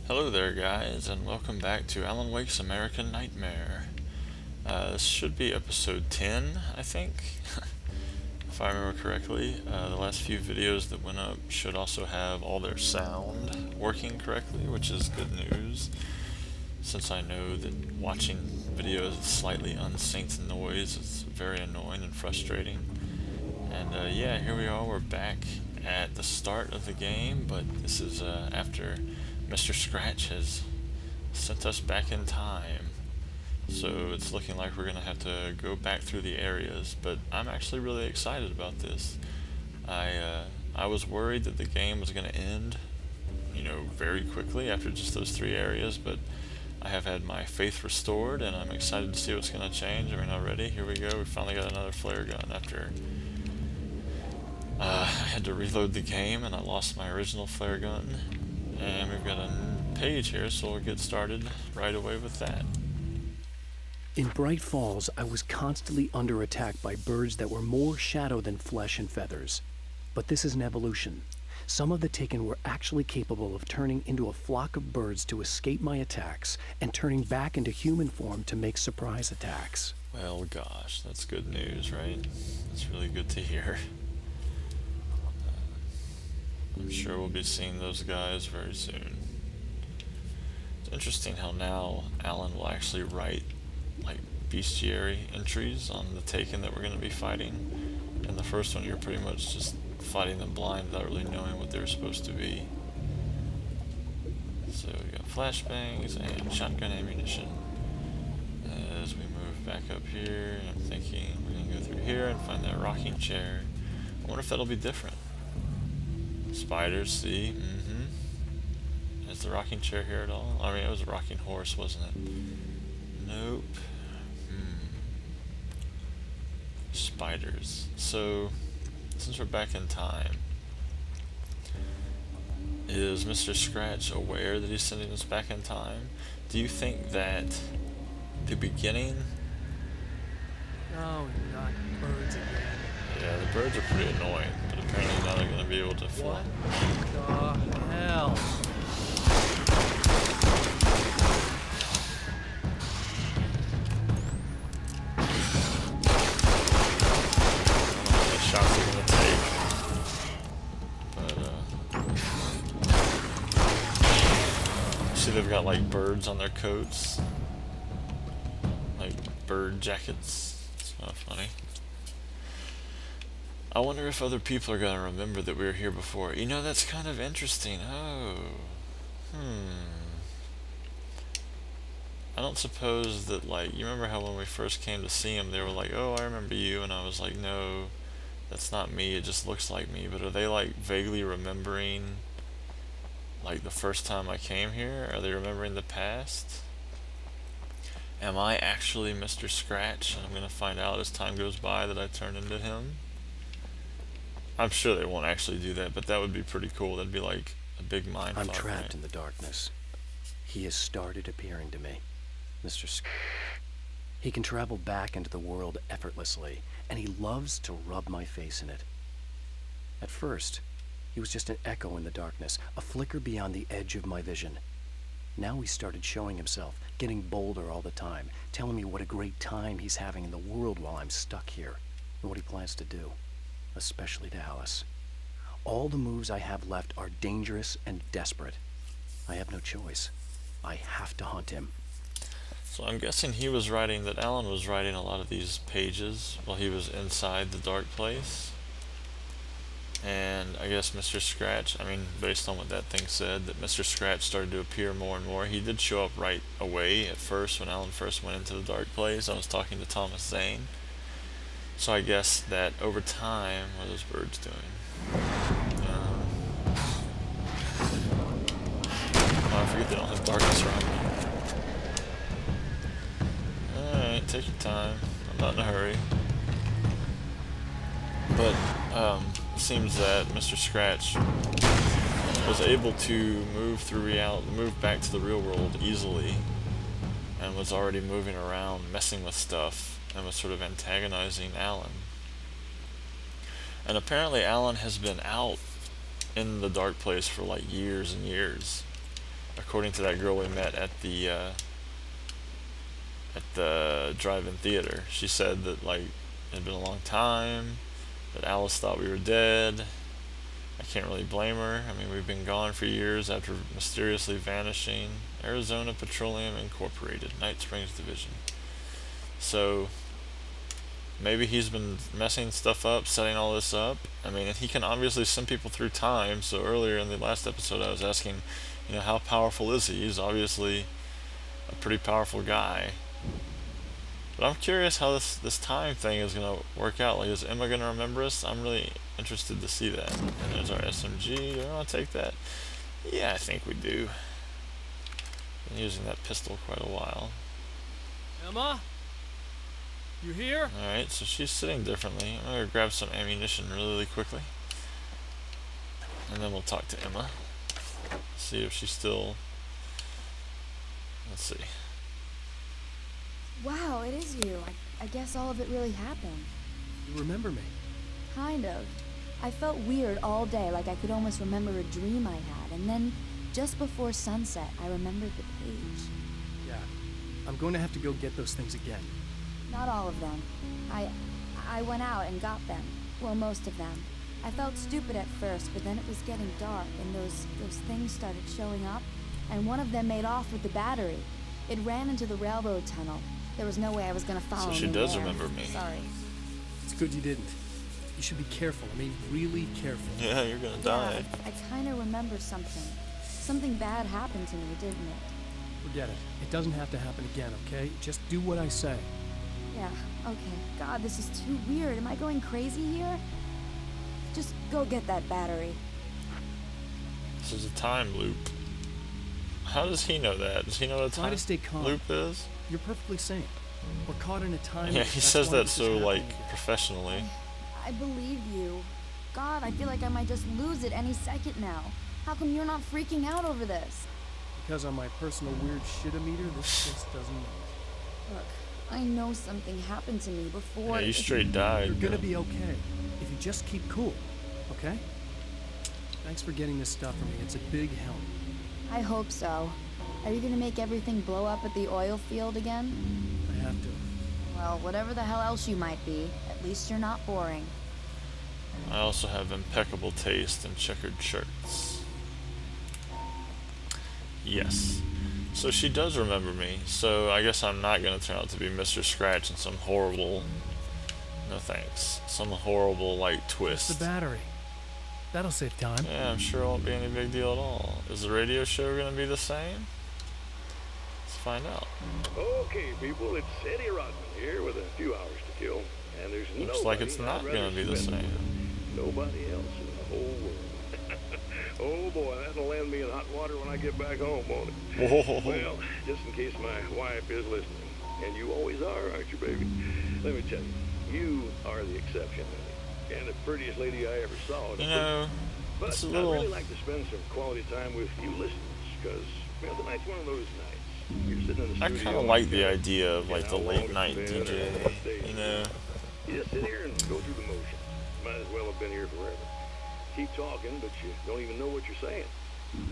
Hello there guys, and welcome back to Alan Wake's American Nightmare. This should be episode 10, I think, if I remember correctly. The last few videos that went up should also have all their sound working correctly, which is good news, since I know that watching videos with slightly unsynced noise is very annoying and frustrating. And yeah, here we are, we're back at the start of the game, but this is after Mr. Scratch has sent us back in time. So it's looking like we're going to have to go back through the areas, but I'm actually really excited about this. I was worried that the game was going to end, very quickly after just those 3 areas, but I have had my faith restored, and I'm excited to see what's going to change. I mean, already, here we go, we finally got another flare gun after I had to reload the game and I lost my original flare gun. And we've got a page here, so we'll get started right away with that. In Bright Falls, I was constantly under attack by birds that were more shadow than flesh and feathers. But this is an evolution. Some of the Taken were actually capable of turning into a flock of birds to escape my attacks, and turning back into human form to make surprise attacks. Well, gosh, that's good news, right? That's really good to hear. I'm sure we'll be seeing those guys very soon. It's interesting how now Alan will actually write like bestiary entries on the Taken that we're going to be fighting. In the first one, you're pretty much just fighting them blind without really knowing what they're supposed to be. So we got flashbangs and shotgun ammunition. As we move back up here, I'm thinking we're going to go through here and find that rocking chair. I wonder if that'll be different. Spiders, see? Is the rocking chair here at all? I mean, it was a rocking horse, wasn't it? Nope. Spiders. So, since we're back in time, is Mr. Scratch aware that he's sending us back in time? Do you think that the beginning... Oh, not birds again. Yeah, the birds are pretty annoying, but apparently now they're going to be able to fly. What the hell? I don't know how many shots they're going to take, but see they've got like birds on their coats, like bird jackets. It's kind of funny. I wonder if other people are going to remember that we were here before. You know, that's kind of interesting. Oh. I don't suppose that, like, you remember how when we first came to see him, they were like, oh, I remember you, and I was like, no, that's not me, it just looks like me. But are they, like, vaguely remembering, like, the first time I came here? Are they remembering the past? Am I actually Mr. Scratch? And I'm going to find out as time goes by that I turn into him? I'm sure they won't actually do that, but that would be pretty cool. That'd be like a big mindfuck. I'm trapped right? in the darkness. He has started appearing to me. He can travel back into the world effortlessly, and he loves to rub my face in it. At first, he was just an echo in the darkness, a flicker beyond the edge of my vision. Now he started showing himself, getting bolder all the time, telling me what a great time he's having in the world while I'm stuck here, and what he plans to do. Especially to Alice. All the moves I have left are dangerous and desperate. I have no choice. I have to hunt him. So I'm guessing he was writing, that Alan was writing a lot of these pages while he was inside the dark place. And I guess Mr. Scratch, I mean, based on what that thing said, that Mr. Scratch started to appear more and more. He did show up right away at first when Alan first went into the dark place. I was talking to Thomas Zane. So I guess that over time, what are those birds doing? Oh, I forget they don't have darkness around me. Alright, take your time. I'm not in a hurry. But it seems that Mr. Scratch was able to move back to the real world easily, and was already moving around, messing with stuff, and was sort of antagonizing Alan. And apparently Alan has been out in the dark place for like years and years. according to that girl we met at the drive-in theater. She said that like it had been a long time, that Alice thought we were dead. I can't really blame her. I mean, we've been gone for years after mysteriously vanishing. Arizona Petroleum Incorporated, Night Springs Division. So maybe he's been messing stuff up, setting all this up. I mean, he can obviously send people through time. So earlier in the last episode, I was asking, you know, how powerful is he? He's obviously a pretty powerful guy. But I'm curious how this time thing is going to work out. Like, is Emma going to remember us? I'm really interested to see that. And there's our SMG. Do we want to take that? Yeah, I think we do. Been using that pistol quite a while. Emma? You here? Alright, so she's sitting differently. I'm going to grab some ammunition really quickly. And then we'll talk to Emma. See if she's still... Let's see. Wow, it is you. I guess all of it really happened. You remember me? Kind of. I felt weird all day, like I could almost remember a dream I had, and then just before sunset, I remembered the page. Yeah. I'm going to have to go get those things again. Not all of them. I went out and got them. Well, most of them. I felt stupid at first, but then it was getting dark, and those things started showing up, and one of them made off with the battery. It ran into the railroad tunnel. There was no way I was going to follow him. So she does remember me. Sorry. It's good you didn't. You should be careful. I mean, really careful. Yeah, you're gonna die. I kind of remember something. Something bad happened to me, didn't it? Forget it. It doesn't have to happen again, okay? Just do what I say. Yeah, okay. God, this is too weird. Am I going crazy here? Just go get that battery. This is a time loop. How does he know that? Does he know what a Try time to stay calm. loop is? You're perfectly sane. We're caught in a time. Yeah, he that's says why that this is so, happening like, again. professionally. I believe you. God, I feel like I might just lose it any second now. How come you're not freaking out over this? Because on my personal weird shit-o-meter, this just doesn't work. Look, I know something happened to me before. Yeah, you straight died. You're gonna man. be okay if you just keep cool, okay? Thanks for getting this stuff for me. It's a big help. I hope so. Are you gonna make everything blow up at the oil field again? I have to. Well, whatever the hell else you might be, at least you're not boring. I also have impeccable taste in checkered shirts. Yes. So she does remember me, so I guess I'm not going to turn out to be Mr. Scratch in some horrible... No thanks. Some horrible, like, It's twist. the battery. That'll save time. Yeah, I'm sure it won't be any big deal at all. Is the radio show going to be the same? Let's find out. Okay, people, it's Eddie Rodman here with a few hours to kill, and there's Looks like it's not going to be the same. Nobody else in the whole world. Oh boy, that'll land me in hot water when I get back home, won't it? Whoa. Well, just in case my wife is listening, and you always are, aren't you, baby? Let me tell you, you are the exception, honey, and the prettiest lady I ever saw. You know, But it's a I'd little... really like to spend some quality time with you listeners, because, you know, tonight's one of those nights. You're sitting in the I studio. kind of like the idea of, you like, know, the how long late it's night been, DJ, or what day you it know? is. You just sit here and go through the motions. Might as well have been here forever. Keep talking, but you don't even know what you're saying.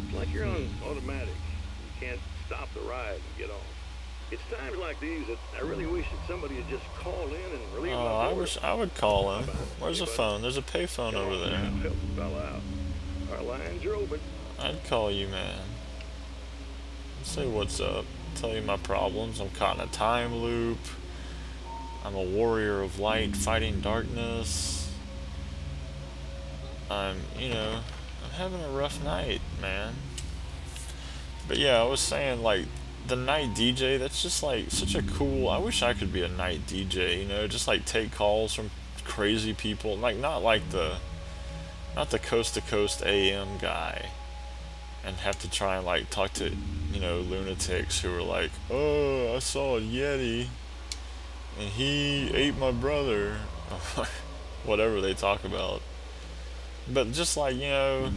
It's like you're on automatic. You can't stop the ride and get off. It's times like these that I really wish that somebody would just call in and relieve my Oh, I boredom. wish I would call him. Where's the Anybody? phone? There's a payphone Come over on there. now, help a fella out. Our lines are open. I'd call you, man. Say what's up. Tell you my problems. I'm caught in a time loop. I'm a warrior of light fighting darkness. I'm having a rough night, man. But yeah, I was saying, like, the night DJ, that's just, like, such a cool... I wish I could be a night DJ, you know? Just, like, take calls from crazy people. Like, not the coast-to-coast AM guy. And have to try and, like, talk to, you know, lunatics who are like, oh, I saw a Yeti. And he ate my brother. Whatever they talk about. But just like, you know,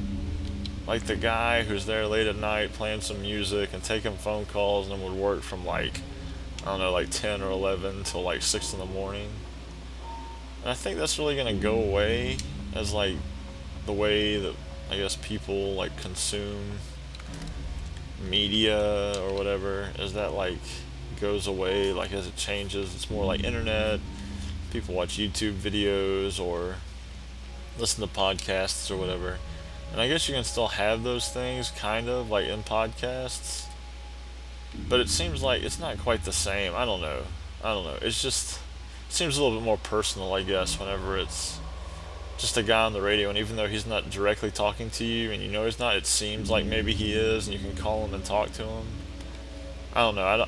like the guy who's there late at night playing some music and taking phone calls and would work from like, I don't know, like 10 or 11 till like 6 in the morning. And I think that's really going to go away as like the way that I guess people like consume media or whatever, as that like goes away, like as it changes, it's more like internet. People watch YouTube videos or listen to podcasts or whatever. And I guess you can still have those things kind of like in podcasts, but it seems like it's not quite the same. I don't know. It's just it seems a little bit more personal, I guess, whenever it's just a guy on the radio, and even though he's not directly talking to you and you know he's not, it seems like maybe he is, and you can call him and talk to him. I don't know.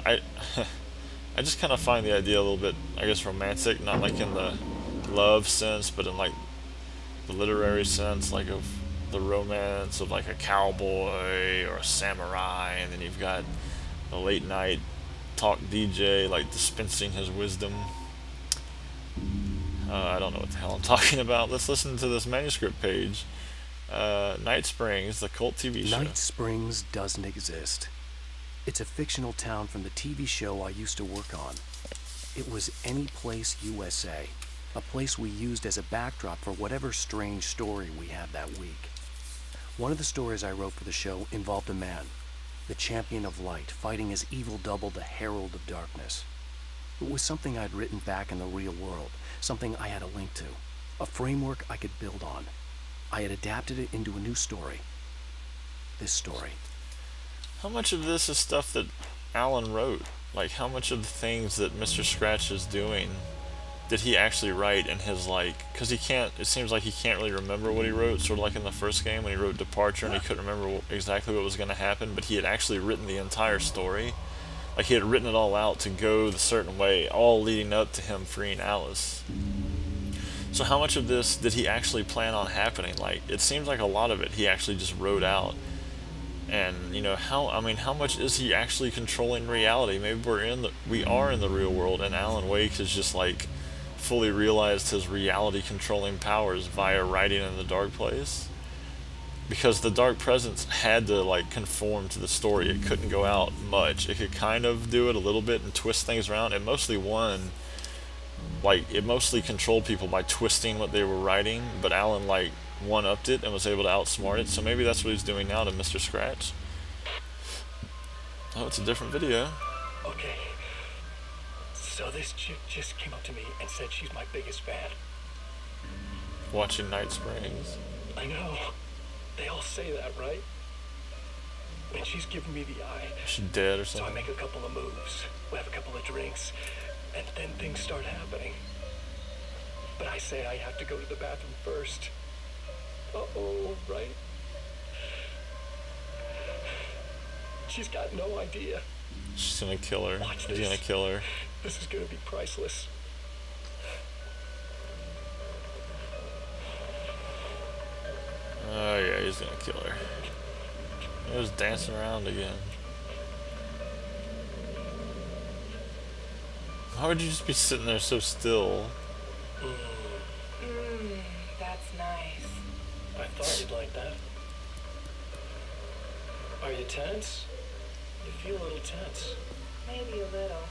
I just kind of find the idea a little bit, I guess, romantic, not like in the love sense, but in like the literary sense, like of the romance of like a cowboy or a samurai, and then you've got a late night talk DJ like dispensing his wisdom. I don't know what the hell I'm talking about. Let's listen to this manuscript page. Night Springs, the cult TV show. Night Springs doesn't exist. It's a fictional town from the TV show I used to work on. It was Any Place USA, a place we used as a backdrop for whatever strange story we had that week. One of the stories I wrote for the show involved a man, the champion of light, fighting his evil double, the herald of darkness. It was something I'd written back in the real world, something I had a link to, a framework I could build on. I had adapted it into a new story. This story. How much of this is stuff that Alan wrote? Like, how much of the things that Mr. Scratch is doing did he actually write in his, like, because it seems like he can't really remember what he wrote, sort of like in the first game when he wrote Departure and he couldn't remember exactly what was going to happen, but he had actually written the entire story. Like, he had written it all out to go the certain way, all leading up to him freeing Alice. So how much of this did he actually plan on happening? Like, it seems like a lot of it he actually just wrote out. And, you know, how much is he actually controlling reality? Maybe we are in the real world, and Alan Wake has just, like, fully realized his reality controlling powers via writing in the Dark Place. Because the Dark Presence had to, like, conform to the story. It couldn't go out much. It could kind of do it a little bit and twist things around. It mostly won, like, it mostly controlled people by twisting what they were writing, but Alan, like, one-upped it and was able to outsmart it. So maybe that's what he's doing now to Mr. Scratch. Oh, it's a different video. Okay. So this chick just came up to me and said she's my biggest fan. Watching Night Springs. I know. They all say that, right? And she's giving me the eye. Is she dead or So something? I make a couple of moves. We have a couple of drinks. And then things start happening. But I say I have to go to the bathroom first. Uh-oh, right? She's got no idea. She's gonna kill her. Watch He's this. gonna kill her. This is gonna be priceless. Oh yeah, he's gonna kill her. He was dancing around again. How would you just be sitting there so still? That's nice. I thought you'd like that. Are you tense? You feel a little tense. Maybe a little.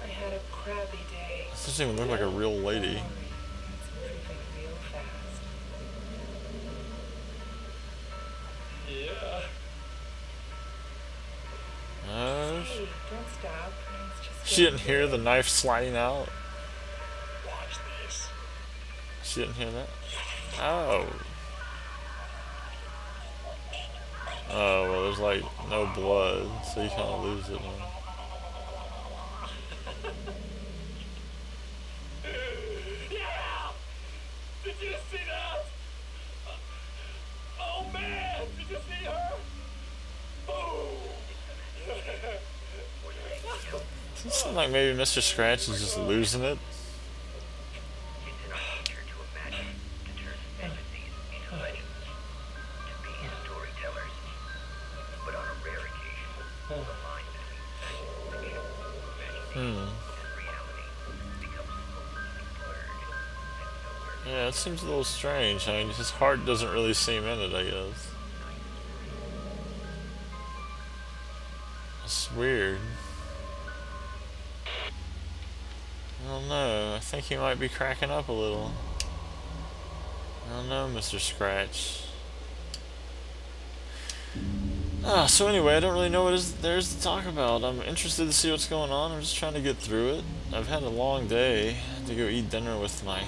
I had a crappy day. This doesn't even look like a real lady. It's moving real fast. Yeah. Hey, don't stop. It's just She didn't hear the knife sliding out. Watch this. She didn't hear that. Oh. Oh, well, there's like no blood, so you kind of lose it. Huh? Yeah! Did you see that? Oh man! Did you see her? Boom! Does it seem like maybe Mr. Scratch is just losing it? Yeah, it seems a little strange. I mean, his heart doesn't really seem in it, I guess. It's weird. I don't know. I think he might be cracking up a little. I don't know, Mr. Scratch. So anyway, I don't really know what there is to talk about. I'm interested to see what's going on. I'm just trying to get through it. I've had a long day to go eat dinner with my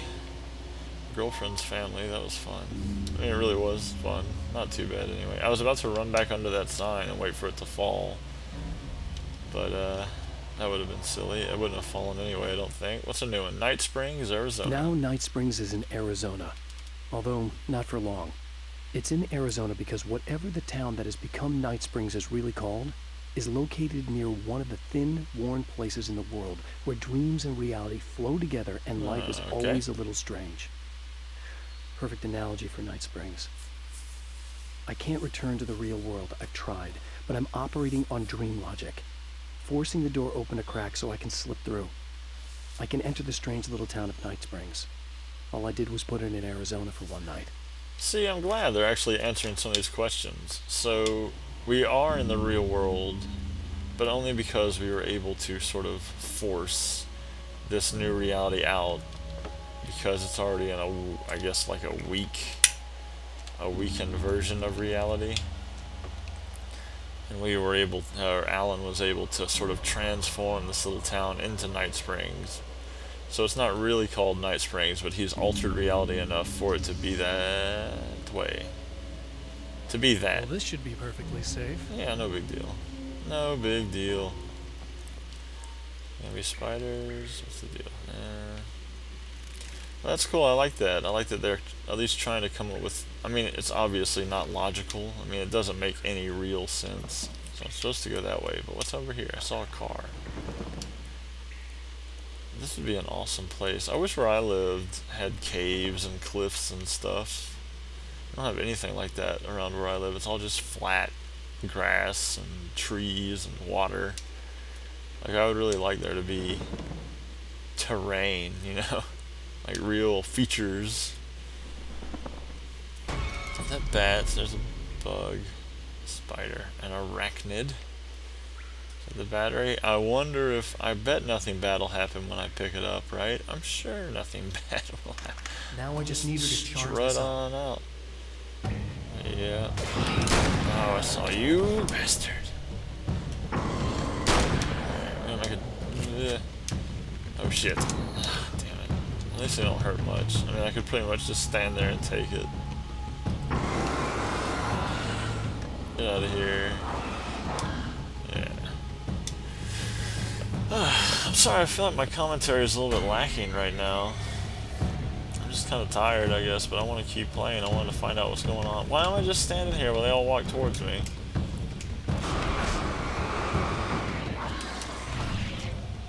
girlfriend's family. That was fun. I mean, it really was fun. Not too bad anyway. I was about to run back under that sign and wait for it to fall. But, that would have been silly. It wouldn't have fallen anyway, I don't think. What's a new one? Night Springs, Arizona. Now Night Springs is in Arizona. Although, not for long. It's in Arizona because whatever the town that has become Night Springs is really called is located near one of the thin, worn places in the world where dreams and reality flow together and life is always a little strange. Perfect analogy for Night Springs. I can't return to the real world. I've tried, but I'm operating on dream logic, forcing the door open a crack so I can slip through. I can enter the strange little town of Night Springs. All I did was put it in Arizona for one night. See, I'm glad they're actually answering some of these questions. So, we are in the real world, but only because we were able to sort of force this new reality out, because it's already in I guess like a weakened version of reality. And we were able, or Alan was able to sort of transform this little town into Night Springs. So it's not really called Night Springs, but he's altered reality enough for it to be that way. To be that. Well, this should be perfectly safe. Yeah, no big deal. No big deal. Maybe spiders? What's the deal? Well, that's cool, I like that. I like that they're at least trying to come up with... I mean, it's obviously not logical. I mean, it doesn't make any real sense. So I'm supposed to go that way, but what's over here? I saw a car. This would be an awesome place. I wish where I lived had caves and cliffs and stuff. I don't have anything like that around where I live. It's all just flat grass and trees and water. Like, I would really like there to be terrain, you know? Like real features. Is that bats? There's a bug, spider, an arachnid. The battery. I wonder if... I bet nothing bad will happen when I pick it up, right? I'm sure nothing bad will happen. Now I just need her to charge Strut on out. Yeah. Oh, I saw you, bastard. Man, I could... Yeah. Oh, shit. Damn it. At least they don't hurt much. I mean, I could pretty much just stand there and take it. Get out of here. I'm sorry, I feel like my commentary is a little bit lacking right now. I'm just kind of tired, I guess, but I want to keep playing. I wanted to find out what's going on. Why am I just standing here while they all walk towards me?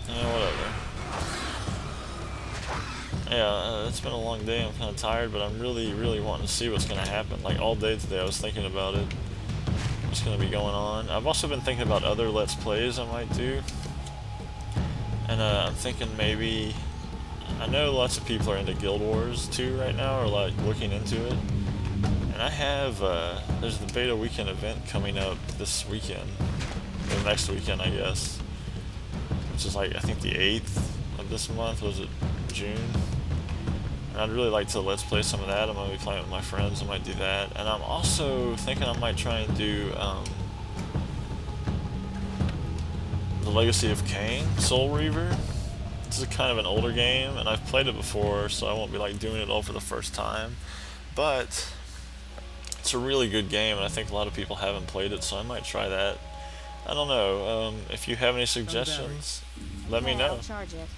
Whatever. Yeah, it's been a long day. I'm kind of tired, but I'm really, really wanting to see what's going to happen. Like, all day today I was thinking about it. What's going to be going on. I've also been thinking about other Let's Plays I might do. And I'm thinking maybe, I know lots of people are into Guild Wars too right now, or like looking into it. And I have, there's the beta weekend event coming up this weekend, or next weekend I guess, which is like, I think the 8th of this month, was it June? And I'd really like to Let's Play some of that. I'm going to be playing with my friends, I might do that. And I'm also thinking I might try and do, The Legacy of Kain, Soul Reaver. This is kind of an older game, and I've played it before, so I won't be like doing it all for the first time. But it's a really good game, and I think a lot of people haven't played it, so I might try that. I don't know. If you have any suggestions, let me know. I'll charge it.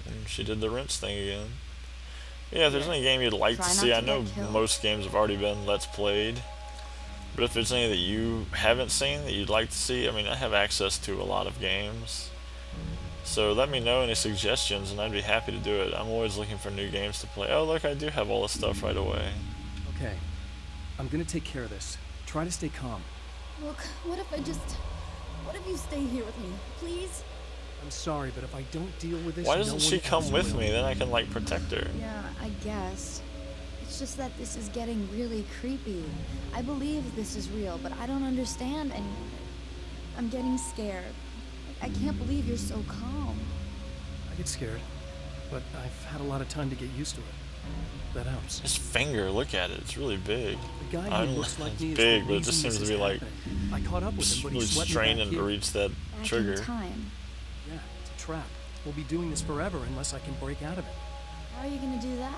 And she did the rinse thing again. Yeah, if there's any game you'd like to see, I know most games have already been Let's Played. But if there's any that you haven't seen that you'd like to see, I mean, I have access to a lot of games. So let me know any suggestions and I'd be happy to do it. I'm always looking for new games to play. Oh, look, I do have all this stuff right away. Okay. I'm gonna take care of this. Try to stay calm. Look, what if you stay here with me, please? I'm sorry, but if I don't deal with this, why doesn't she come with me? Then I can, like, protect her. Yeah, I guess. It's just that this is getting really creepy. I believe this is real, but I don't understand any of it. I'm getting scared. I can't believe you're so calm. I get scared, but I've had a lot of time to get used to it. That helps. His finger, look at it. It's really big. The guy I who don't know, looks like it's me is big, the but it just reason seems this to be is like happening. I caught up with him, but really he swept me straining back to here. reach that Back trigger. in time. Yeah, it's a trap. We'll be doing this forever unless I can break out of it. How are you gonna do that?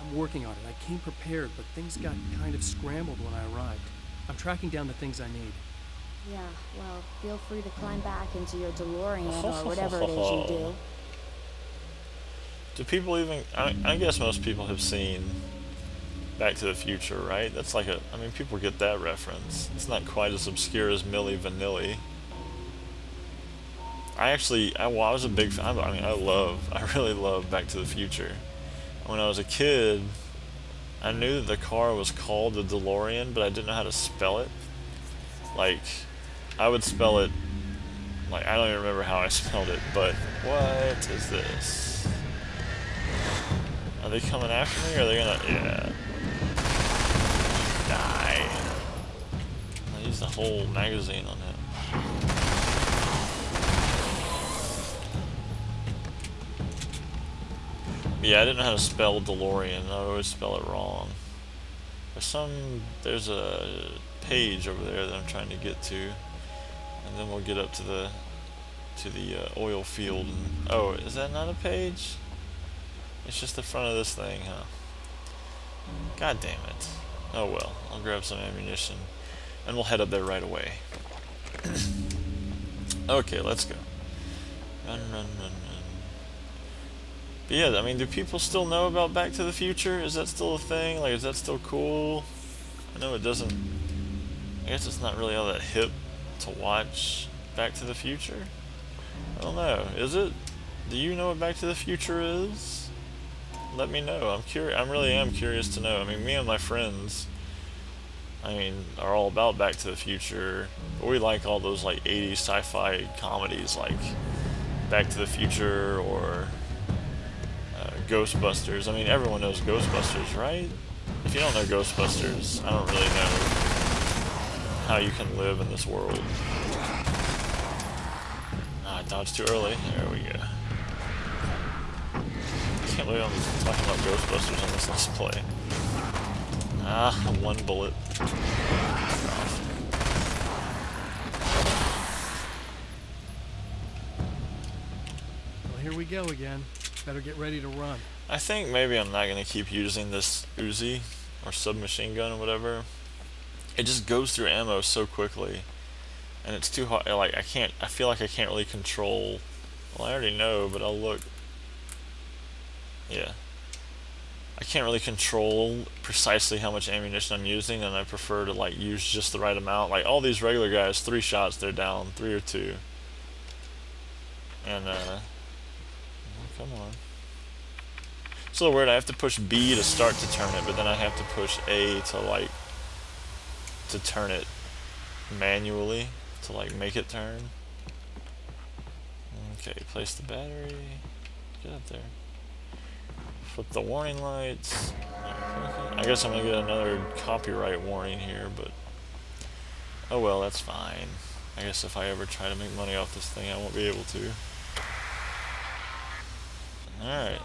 I'm working on it. I came prepared, but things got kind of scrambled when I arrived. I'm tracking down the things I need. Yeah, well, feel free to climb back into your DeLorean or whatever it is you do. Do people even... I guess most people have seen Back to the Future, right? That's like a... I mean, people get that reference. It's not quite as obscure as Milli Vanilli. I was a big fan. I mean, I really love Back to the Future. When I was a kid, I knew that the car was called the DeLorean, but I didn't know how to spell it. Like, I would spell it... Like, I don't even remember how I spelled it, but... What is this? Are they coming after me, or are they gonna... Yeah. Die. I used the whole magazine on him. Yeah, I didn't know how to spell DeLorean. I would always spell it wrong. There's a page over there that I'm trying to get to, and then we'll get up to the oil field. And, oh, is that not a page? It's just the front of this thing, huh? God damn it. Oh well, I'll grab some ammunition, and we'll head up there right away. Okay, let's go. Run, run, run, run. But yeah, I mean, do people still know about Back to the Future? Is that still a thing? Like, is that still cool? I know it doesn't... I guess it's not really all that hip to watch Back to the Future. I don't know. Is it? Do you know what Back to the Future is? Let me know. I'm curious. I really am curious to know. I mean, me and my friends, I mean, are all about Back to the Future. But we like all those, like, 80s sci-fi comedies, like Back to the Future or... Ghostbusters. I mean, everyone knows Ghostbusters, right? If you don't know Ghostbusters, I don't really know how you can live in this world. Ah, I dodged too early. There we go. I can't believe I'm talking about Ghostbusters on this Let's Play. Ah, one bullet. Well, here we go again. Better get ready to run. I think maybe I'm not going to keep using this Uzi or submachine gun or whatever. It just goes through ammo so quickly, and it's too hard. Like, I feel like I can't really control. Well, I already know, but I'll look. Yeah. I can't really control precisely how much ammunition I'm using, and I prefer to, like, use just the right amount. Like, all these regular guys, 3 shots, they're down. 3 or 2. And, come on. It's a little weird. I have to push B to start to turn it, but then I have to push A to, like, to turn it manually, to, like, make it turn. Okay, place the battery. Get up there. Flip the warning lights. I guess I'm gonna get another copyright warning here, but oh well, that's fine. I guess if I ever try to make money off this thing, I won't be able to. Alright.